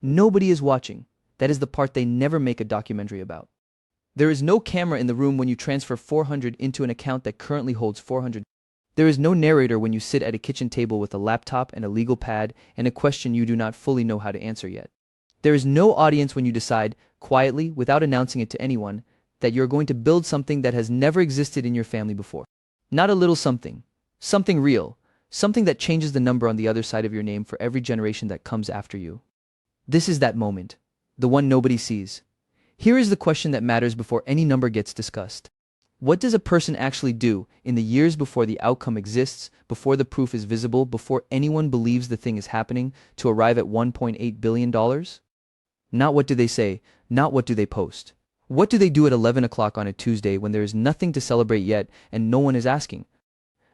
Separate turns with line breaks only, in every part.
Nobody is watching. That is the part they never make a documentary about. There is no camera in the room when you transfer 400 into an account that currently holds 400. There is no narrator when you sit at a kitchen table with a laptop and a legal pad and a question you do not fully know how to answer yet. There is no audience when you decide, quietly, without announcing it to anyone, that you're going to build something that has never existed in your family before. Not a little something. Something real. Something that changes the number on the other side of your name for every generation that comes after you. This is that moment. The one nobody sees. Here is the question that matters before any number gets discussed. What does a person actually do in the years before the outcome exists, before the proof is visible, before anyone believes the thing is happening, to arrive at $1.8 billion? Not what do they say, not what do they post. What do they do at 11 o'clock on a Tuesday when there is nothing to celebrate yet and no one is asking?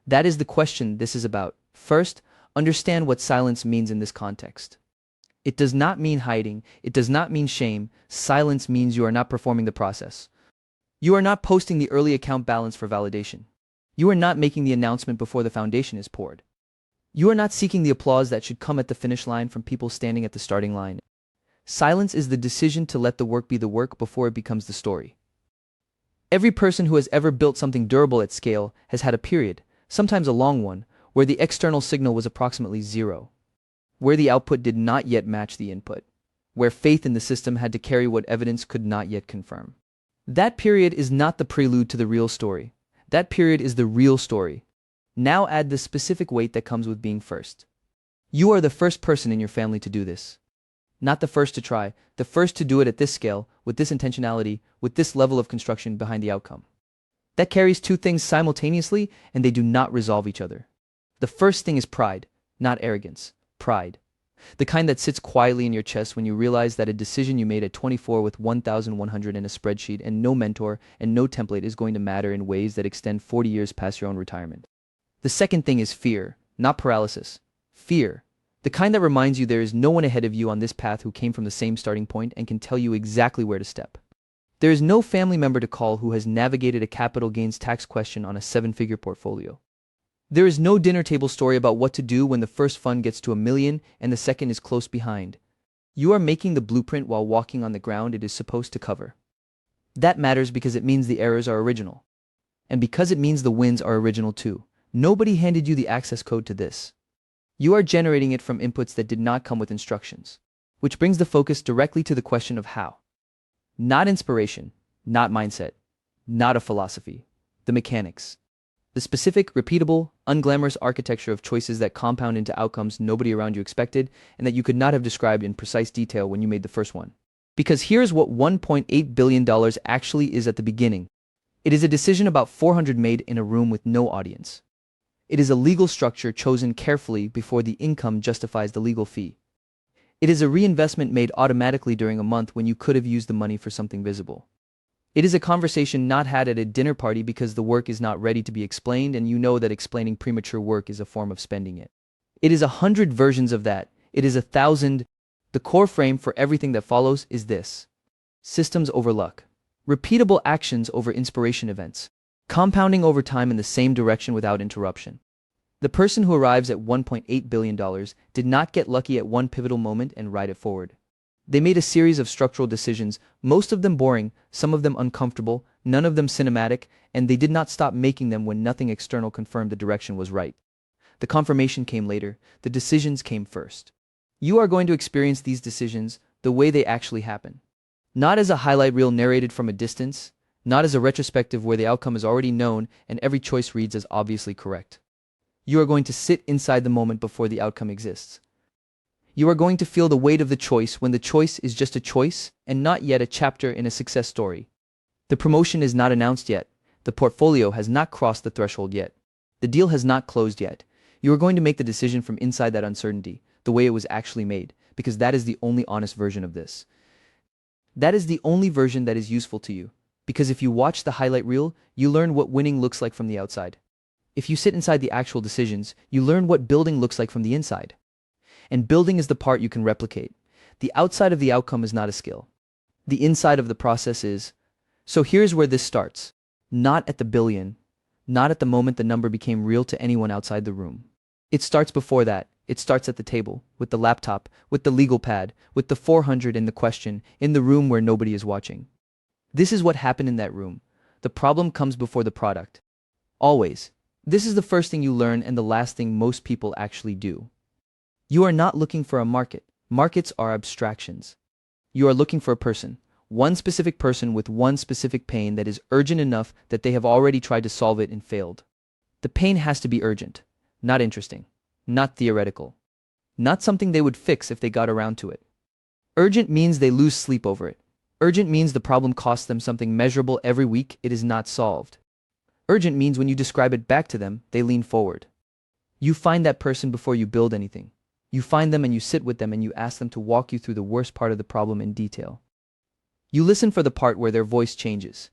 That is the question this is about. First, understand what silence means in this context. It does not mean hiding. It does not mean shame. Silence means you are not performing the process. You are not posting the early account balance for validation. You are not making the announcement before the foundation is poured. You are not seeking the applause that should come at the finish line from people standing at the starting line. Silence is the decision to let the work be the work before it becomes the story. Every person who has ever built something durable at scale has had a period, sometimes a long one, where the external signal was approximately zero, where the output did not yet match the input, where faith in the system had to carry what evidence could not yet confirm. That period is not the prelude to the real story. That period is the real story. Now add the specific weight that comes with being first. You are the first person in your family to do this. Not the first to try, the first to do it at this scale, with this intentionality, with this level of construction behind the outcome. That carries two things simultaneously, and they do not resolve each other. The first thing is pride, not arrogance. Pride. The kind that sits quietly in your chest when you realize that a decision you made at 24 with 1,100 in a spreadsheet and no mentor and no template is going to matter in ways that extend 40 years past your own retirement. The second thing is fear, not paralysis. Fear. The kind that reminds you there is no one ahead of you on this path who came from the same starting point and can tell you exactly where to step. There is no family member to call who has navigated a capital gains tax question on a 7-figure portfolio. There is no dinner table story about what to do when the first fund gets to $1 million and the second is close behind. You are making the blueprint while walking on the ground it is supposed to cover. That matters because it means the errors are original. And because it means the wins are original too. Nobody handed you the access code to this. You are generating it from inputs that did not come with instructions. Which brings the focus directly to the question of how. Not inspiration, not mindset, not a philosophy. The mechanics. The specific, repeatable, unglamorous architecture of choices that compound into outcomes nobody around you expected and that you could not have described in precise detail when you made the first one. Because here's what $1.8 billion actually is at the beginning. It is a decision about 400 made in a room with no audience. It is a legal structure chosen carefully before the income justifies the legal fee. It is a reinvestment made automatically during a month when you could have used the money for something visible. It is a conversation not had at a dinner party because the work is not ready to be explained and you know that explaining premature work is a form of spending it. It is 100 versions of that. It is 1,000. The core frame for everything that follows is this. Systems over luck. Repeatable actions over inspiration events. Compounding over time in the same direction without interruption. The person who arrives at $1.8 billion did not get lucky at one pivotal moment and ride it forward. They made a series of structural decisions, most of them boring, some of them uncomfortable, none of them cinematic, and they did not stop making them when nothing external confirmed the direction was right. The confirmation came later, the decisions came first. You are going to experience these decisions the way they actually happen. Not as a highlight reel narrated from a distance, not as a retrospective where the outcome is already known and every choice reads as obviously correct. You are going to sit inside the moment before the outcome exists. You are going to feel the weight of the choice when the choice is just a choice and not yet a chapter in a success story. The promotion is not announced yet. The portfolio has not crossed the threshold yet. The deal has not closed yet. You are going to make the decision from inside that uncertainty, the way it was actually made, because that is the only honest version of this. That is the only version that is useful to you, because if you watch the highlight reel, you learn what winning looks like from the outside. If you sit inside the actual decisions, you learn what building looks like from the inside. And building is the part you can replicate. The outside of the outcome is not a skill. The inside of the process is. So here's where this starts. Not at the billion. Not at the moment the number became real to anyone outside the room. It starts before that, It starts at the table, with the laptop, with the legal pad, with the 400 in the question, in the room where nobody is watching. This is what happened in that room. The problem comes before the product. Always. This is the first thing you learn and the last thing most people actually do. You are not looking for a market. Markets are abstractions. You are looking for a person. One specific person with one specific pain that is urgent enough that they have already tried to solve it and failed. The pain has to be urgent, not interesting, not theoretical, not something they would fix if they got around to it. Urgent means they lose sleep over it. Urgent means the problem costs them something measurable every week it is not solved. Urgent means when you describe it back to them, they lean forward. You find that person before you build anything. You find them and you sit with them and you ask them to walk you through the worst part of the problem in detail. You listen for the part where their voice changes.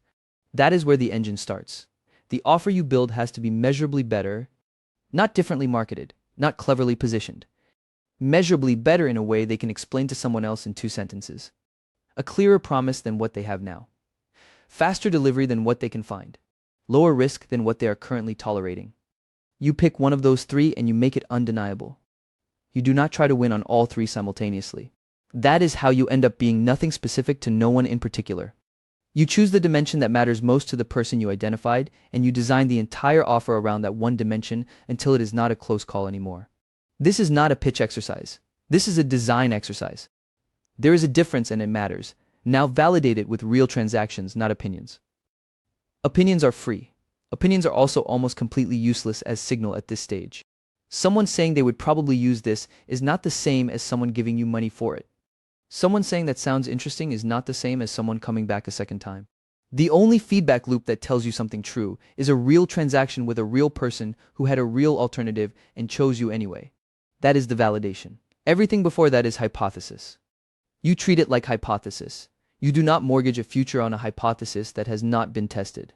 That is where the engine starts. The offer you build has to be measurably better, not differently marketed, not cleverly positioned. Measurably better in a way they can explain to someone else in 2 sentences. A clearer promise than what they have now. Faster delivery than what they can find. Lower risk than what they are currently tolerating. You pick one of those 3 and you make it undeniable. You do not try to win on all 3 simultaneously. That is how you end up being nothing specific to no one in particular. You choose the dimension that matters most to the person you identified, and you design the entire offer around that one dimension until it is not a close call anymore. This is not a pitch exercise. This is a design exercise. There is a difference and it matters. Now validate it with real transactions, not opinions. Opinions are free. Opinions are also almost completely useless as signal at this stage. Someone saying they would probably use this is not the same as someone giving you money for it. Someone saying that sounds interesting is not the same as someone coming back a second time. The only feedback loop that tells you something true is a real transaction with a real person who had a real alternative and chose you anyway. That is the validation. Everything before that is hypothesis. You treat it like hypothesis. You do not mortgage a future on a hypothesis that has not been tested.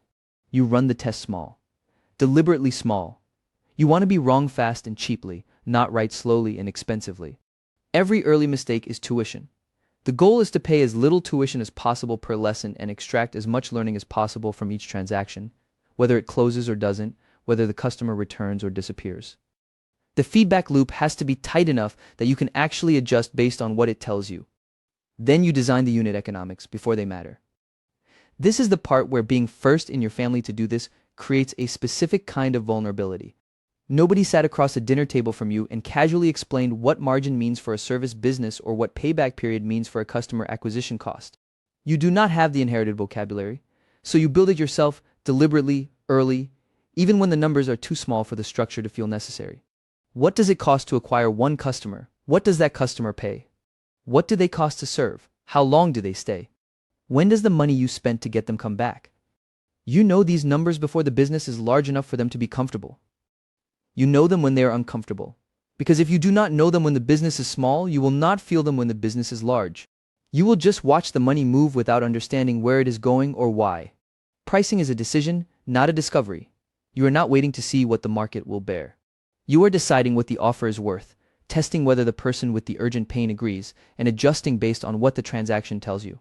You run the test small. Deliberately small. You want to be wrong fast and cheaply, not right slowly and expensively. Every early mistake is tuition. The goal is to pay as little tuition as possible per lesson and extract as much learning as possible from each transaction, whether it closes or doesn't, whether the customer returns or disappears. The feedback loop has to be tight enough that you can actually adjust based on what it tells you. Then you design the unit economics before they matter. This is the part where being first in your family to do this creates a specific kind of vulnerability. Nobody sat across a dinner table from you and casually explained what margin means for a service business or what payback period means for a customer acquisition cost. You do not have the inherited vocabulary, so you build it yourself deliberately, early, even when the numbers are too small for the structure to feel necessary. What does it cost to acquire one customer? What does that customer pay? What do they cost to serve? How long do they stay? When does the money you spent to get them come back? You know these numbers before the business is large enough for them to be comfortable. You know them when they are uncomfortable. Because if you do not know them when the business is small, you will not feel them when the business is large. You will just watch the money move without understanding where it is going or why. Pricing is a decision, not a discovery. You are not waiting to see what the market will bear. You are deciding what the offer is worth, testing whether the person with the urgent pain agrees, and adjusting based on what the transaction tells you.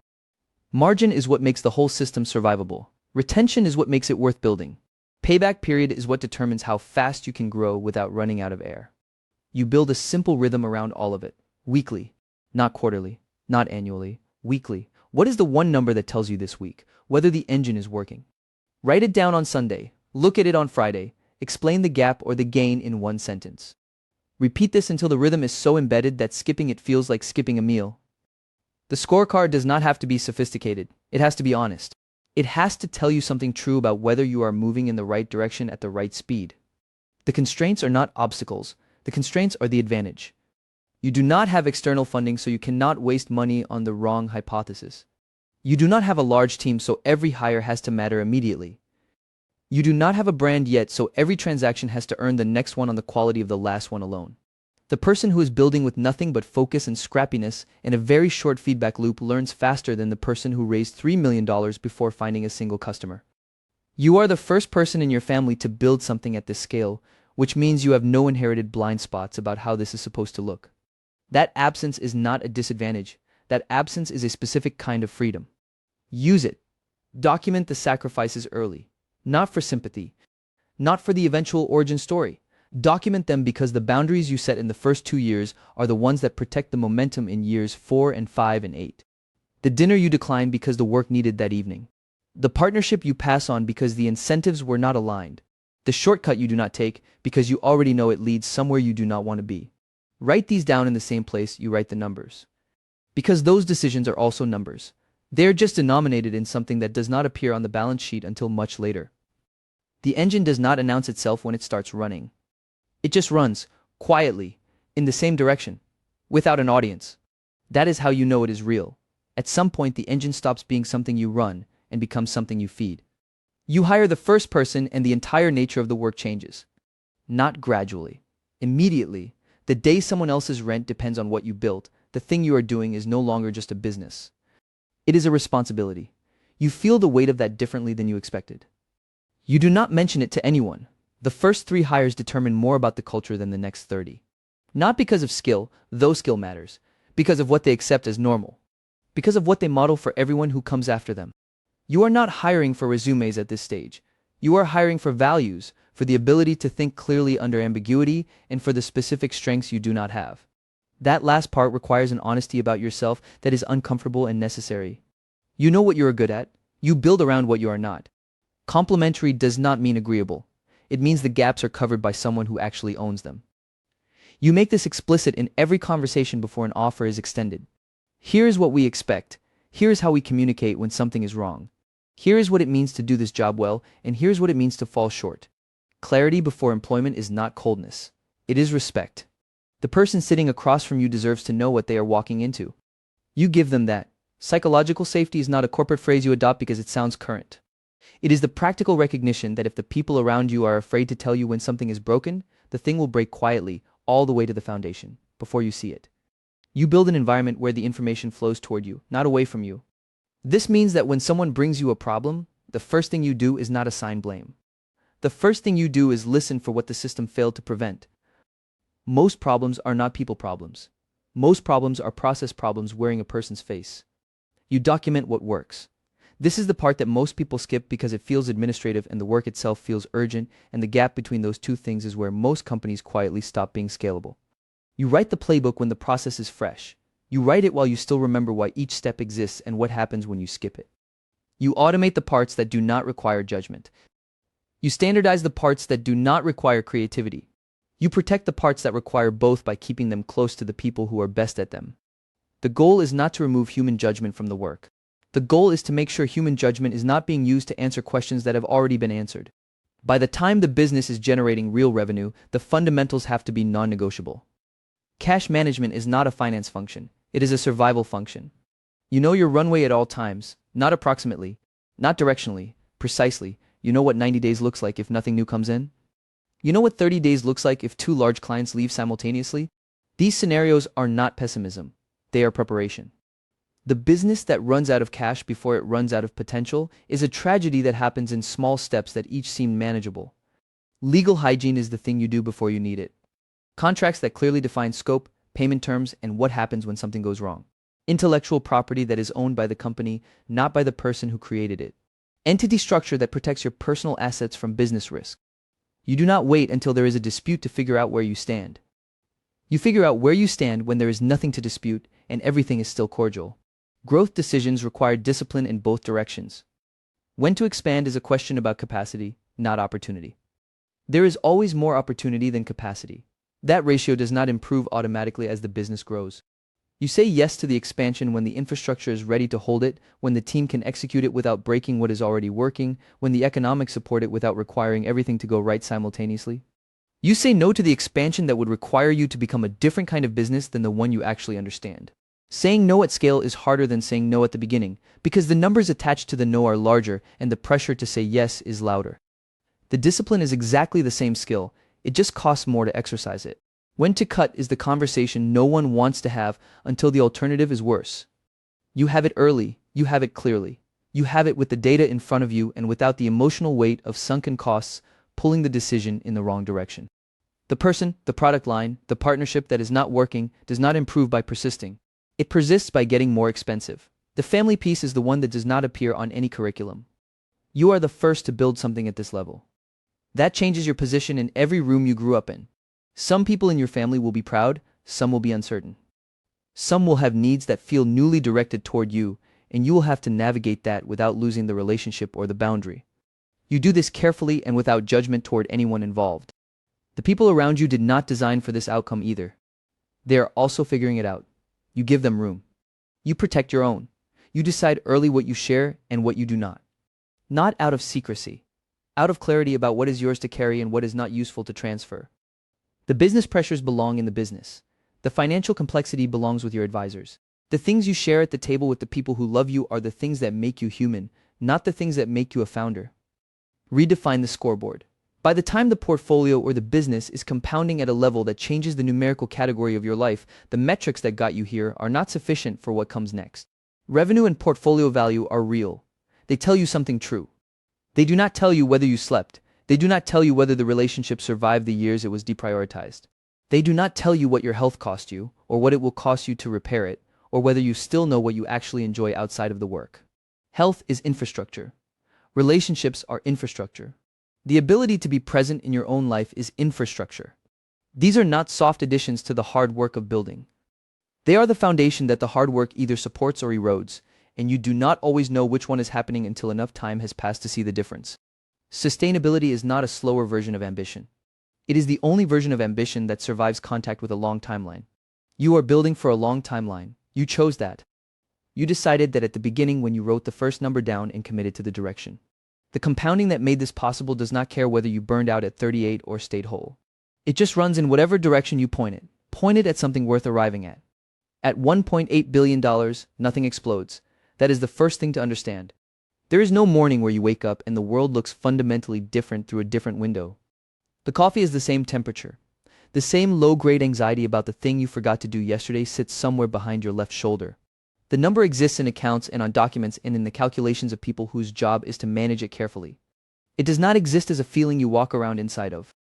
Margin is what makes the whole system survivable. Retention is what makes it worth building. Payback period is what determines how fast you can grow without running out of air. You build a simple rhythm around all of it. Weekly, not quarterly, not annually, weekly. What is the one number that tells you this week whether the engine is working? Write it down on Sunday, look at it on Friday, explain the gap or the gain in one sentence. Repeat this until the rhythm is so embedded that skipping it feels like skipping a meal. The scorecard does not have to be sophisticated, it has to be honest. It has to tell you something true about whether you are moving in the right direction at the right speed. The constraints are not obstacles, the constraints are the advantage. You do not have external funding, so you cannot waste money on the wrong hypothesis. You do not have a large team, so every hire has to matter immediately. You do not have a brand yet, so every transaction has to earn the next one on the quality of the last one alone. The person who is building with nothing but focus and scrappiness in a very short feedback loop learns faster than the person who raised $3 million before finding a single customer. You are the first person in your family to build something at this scale, which means you have no inherited blind spots about how this is supposed to look. That absence is not a disadvantage. That absence is a specific kind of freedom. Use it. Document the sacrifices early. Not for sympathy. Not for the eventual origin story. Document them because the boundaries you set in the first 2 years are the ones that protect the momentum in years 4 and 5 and 8. The dinner you decline because the work needed that evening. The partnership you pass on because the incentives were not aligned. The shortcut you do not take because you already know it leads somewhere you do not want to be. Write these down in the same place you write the numbers. Because those decisions are also numbers. They are just denominated in something that does not appear on the balance sheet until much later. The engine does not announce itself when it starts running. It just runs, quietly, in the same direction, without an audience. That is how you know it is real. At some point, the engine stops being something you run and becomes something you feed. You hire the first person and the entire nature of the work changes. Not gradually. Immediately. The day someone else's rent depends on what you built, the thing you are doing is no longer just a business. It is a responsibility. You feel the weight of that differently than you expected. You do not mention it to anyone. The first 3 hires determine more about the culture than the next 30. Not because of skill, though skill matters, because of what they accept as normal. Because of what they model for everyone who comes after them. You are not hiring for resumes at this stage. You are hiring for values, for the ability to think clearly under ambiguity, and for the specific strengths you do not have. That last part requires an honesty about yourself that is uncomfortable and necessary. You know what you are good at. You build around what you are not. Complementary does not mean agreeable. It means the gaps are covered by someone who actually owns them. You make this explicit in every conversation before an offer is extended. Here is what we expect. Here is how we communicate when something is wrong. Here is what it means to do this job well, and here's what it means to fall short. Clarity before employment is not coldness. It is respect. The person sitting across from you deserves to know what they are walking into. You give them that. Psychological safety is not a corporate phrase you adopt because it sounds current. It is the practical recognition that if the people around you are afraid to tell you when something is broken, the thing will break quietly, all the way to the foundation, before you see it. You build an environment where the information flows toward you, not away from you. This means that when someone brings you a problem, the first thing you do is not assign blame. The first thing you do is listen for what the system failed to prevent. Most problems are not people problems. Most problems are process problems wearing a person's face. You document what works. This is the part that most people skip because it feels administrative and the work itself feels urgent, and the gap between those two things is where most companies quietly stop being scalable. You write the playbook when the process is fresh. You write it while you still remember why each step exists and what happens when you skip it. You automate the parts that do not require judgment. You standardize the parts that do not require creativity. You protect the parts that require both by keeping them close to the people who are best at them. The goal is not to remove human judgment from the work. The goal is to make sure human judgment is not being used to answer questions that have already been answered. By the time the business is generating real revenue, the fundamentals have to be non-negotiable. Cash management is not a finance function. It is a survival function. You know your runway at all times, not approximately, not directionally, precisely. You know what 90 days looks like if nothing new comes in? You know what 30 days looks like if 2 large clients leave simultaneously? These scenarios are not pessimism. They are preparation. The business that runs out of cash before it runs out of potential is a tragedy that happens in small steps that each seem manageable. Legal hygiene is the thing you do before you need it. Contracts that clearly define scope, payment terms, and what happens when something goes wrong. Intellectual property that is owned by the company, not by the person who created it. Entity structure that protects your personal assets from business risk. You do not wait until there is a dispute to figure out where you stand. You figure out where you stand when there is nothing to dispute and everything is still cordial. Growth decisions require discipline in both directions. When to expand is a question about capacity, not opportunity. There is always more opportunity than capacity. That ratio does not improve automatically as the business grows. You say yes to the expansion when the infrastructure is ready to hold it, when the team can execute it without breaking what is already working, when the economics support it without requiring everything to go right simultaneously. You say no to the expansion that would require you to become a different kind of business than the one you actually understand. Saying no at scale is harder than saying no at the beginning, because the numbers attached to the no are larger and the pressure to say yes is louder. The discipline is exactly the same skill, it just costs more to exercise it. When to cut is the conversation no one wants to have until the alternative is worse. You have it early, you have it clearly. You have it with the data in front of you and without the emotional weight of sunken costs pulling the decision in the wrong direction. The person, the product line, the partnership that is not working does not improve by persisting. It persists by getting more expensive. The family piece is the one that does not appear on any curriculum. You are the first to build something at this level. That changes your position in every room you grew up in. Some people in your family will be proud, some will be uncertain. Some will have needs that feel newly directed toward you, and you will have to navigate that without losing the relationship or the boundary. You do this carefully and without judgment toward anyone involved. The people around you did not design for this outcome either. They are also figuring it out. You give them room. You protect your own. You decide early what you share and what you do not. Not out of secrecy, out of clarity about what is yours to carry and what is not useful to transfer. The business pressures belong in the business. The financial complexity belongs with your advisors. The things you share at the table with the people who love you are the things that make you human, not the things that make you a founder. Redefine the scoreboard. By the time the portfolio or the business is compounding at a level that changes the numerical category of your life, the metrics that got you here are not sufficient for what comes next. Revenue and portfolio value are real. They tell you something true. They do not tell you whether you slept. They do not tell you whether the relationship survived the years it was deprioritized. They do not tell you what your health cost you, or what it will cost you to repair it, or whether you still know what you actually enjoy outside of the work. Health is infrastructure. Relationships are infrastructure. The ability to be present in your own life is infrastructure. These are not soft additions to the hard work of building. They are the foundation that the hard work either supports or erodes, and you do not always know which one is happening until enough time has passed to see the difference. Sustainability is not a slower version of ambition. It is the only version of ambition that survives contact with a long timeline. You are building for a long timeline. You chose that. You decided that at the beginning when you wrote the first number down and committed to the direction. The compounding that made this possible does not care whether you burned out at 38 or stayed whole. It just runs in whatever direction you point it. Point it at something worth arriving at. At $1.8 billion, nothing explodes. That is the first thing to understand. There is no morning where you wake up and the world looks fundamentally different through a different window. The coffee is the same temperature. The same low-grade anxiety about the thing you forgot to do yesterday sits somewhere behind your left shoulder. The number exists in accounts and on documents and in the calculations of people whose job is to manage it carefully. It does not exist as a feeling you walk around inside of.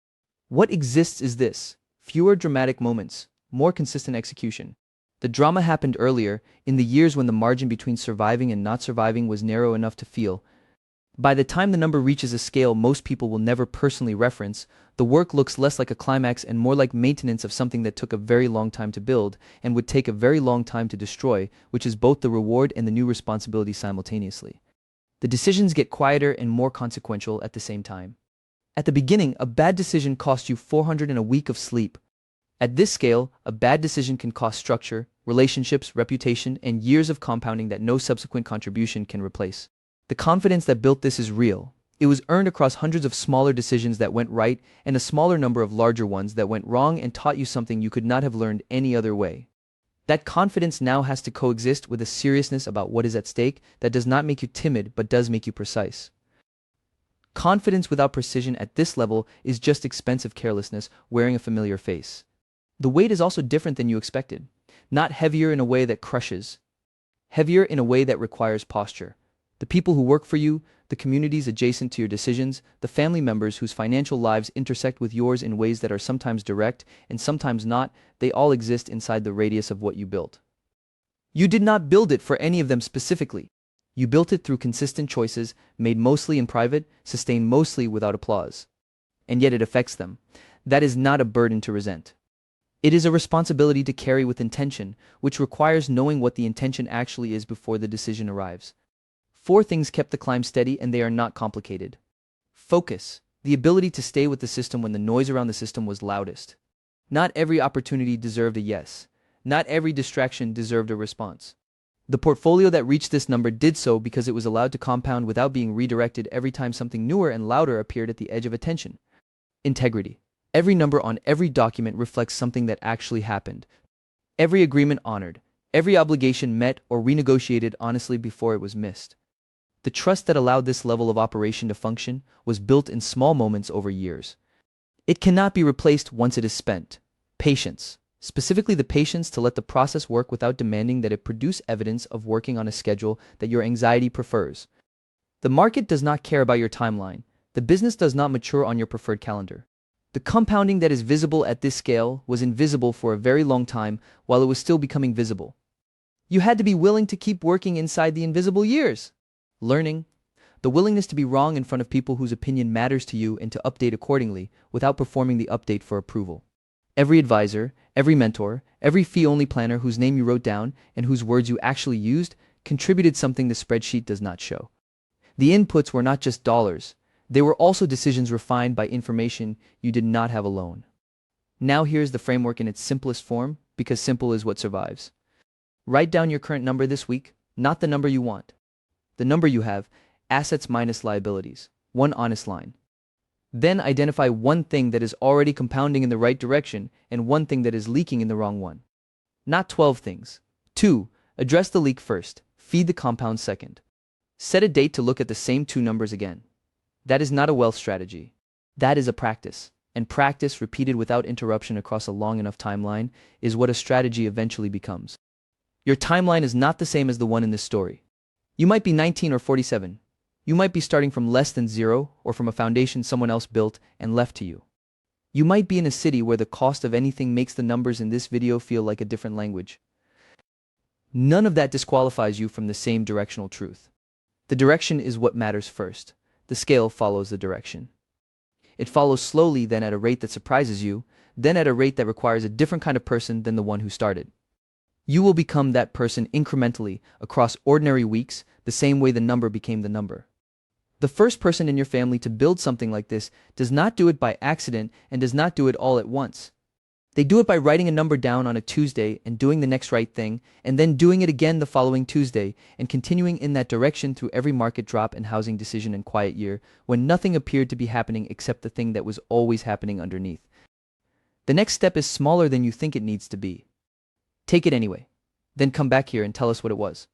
What exists is this: fewer dramatic moments, more consistent execution. The drama happened earlier, in the years when the margin between surviving and not surviving was narrow enough to feel. By the time the number reaches a scale most people will never personally reference, the work looks less like a climax and more like maintenance of something that took a very long time to build and would take a very long time to destroy, which is both the reward and the new responsibility simultaneously. The decisions get quieter and more consequential at the same time. At the beginning, a bad decision cost you 400 and a week of sleep. At this scale, a bad decision can cost structure, relationships, reputation, and years of compounding that no subsequent contribution can replace. The confidence that built this is real. It was earned across hundreds of smaller decisions that went right and a smaller number of larger ones that went wrong and taught you something you could not have learned any other way. That confidence now has to coexist with a seriousness about what is at stake that does not make you timid but does make you precise. Confidence without precision at this level is just expensive carelessness wearing a familiar face. The weight is also different than you expected. Not heavier in a way that crushes. Heavier in a way that requires posture. The people who work for you, the communities adjacent to your decisions, the family members whose financial lives intersect with yours in ways that are sometimes direct and sometimes not, they all exist inside the radius of what you built. You did not build it for any of them specifically. You built it through consistent choices, made mostly in private, sustained mostly without applause. And yet it affects them. That is not a burden to resent. It is a responsibility to carry with intention, which requires knowing what the intention actually is before the decision arrives. 4 things kept the climb steady, and they are not complicated. Focus, the ability to stay with the system when the noise around the system was loudest. Not every opportunity deserved a yes. Not every distraction deserved a response. The portfolio that reached this number did so because it was allowed to compound without being redirected every time something newer and louder appeared at the edge of attention. Integrity. Every number on every document reflects something that actually happened. Every agreement honored. Every obligation met or renegotiated honestly before it was missed. The trust that allowed this level of operation to function was built in small moments over years. It cannot be replaced once it is spent. Patience. Specifically the patience to let the process work without demanding that it produce evidence of working on a schedule that your anxiety prefers. The market does not care about your timeline. The business does not mature on your preferred calendar. The compounding that is visible at this scale was invisible for a very long time while it was still becoming visible. You had to be willing to keep working inside the invisible years. Learning. The willingness to be wrong in front of people whose opinion matters to you and to update accordingly without performing the update for approval. Every advisor, every mentor, every fee-only planner whose name you wrote down and whose words you actually used contributed something the spreadsheet does not show. The inputs were not just dollars, they were also decisions refined by information you did not have alone. Now here's the framework in its simplest form, because simple is what survives. Write down your current number this week, not the number you want. The number you have, assets minus liabilities, one honest line. Then identify one thing that is already compounding in the right direction and one thing that is leaking in the wrong one. Not 12 things. 2. Address the leak first, feed the compound second. Set a date to look at the same two numbers again. That is not a wealth strategy. That is a practice. And practice, repeated without interruption across a long enough timeline, is what a strategy eventually becomes. Your timeline is not the same as the one in this story. You might be 19 or 47. You might be starting from less than zero or from a foundation someone else built and left to you. You might be in a city where the cost of anything makes the numbers in this video feel like a different language. None of that disqualifies you from the same directional truth. The direction is what matters first. The scale follows the direction. It follows slowly, then at a rate that surprises you, then at a rate that requires a different kind of person than the one who started. You will become that person incrementally across ordinary weeks, the same way the number became the number. The first person in your family to build something like this does not do it by accident and does not do it all at once. They do it by writing a number down on a Tuesday and doing the next right thing, and then doing it again the following Tuesday, and continuing in that direction through every market drop and housing decision and quiet year, when nothing appeared to be happening except the thing that was always happening underneath. The next step is smaller than you think it needs to be. Take it anyway. Then come back here and tell us what it was.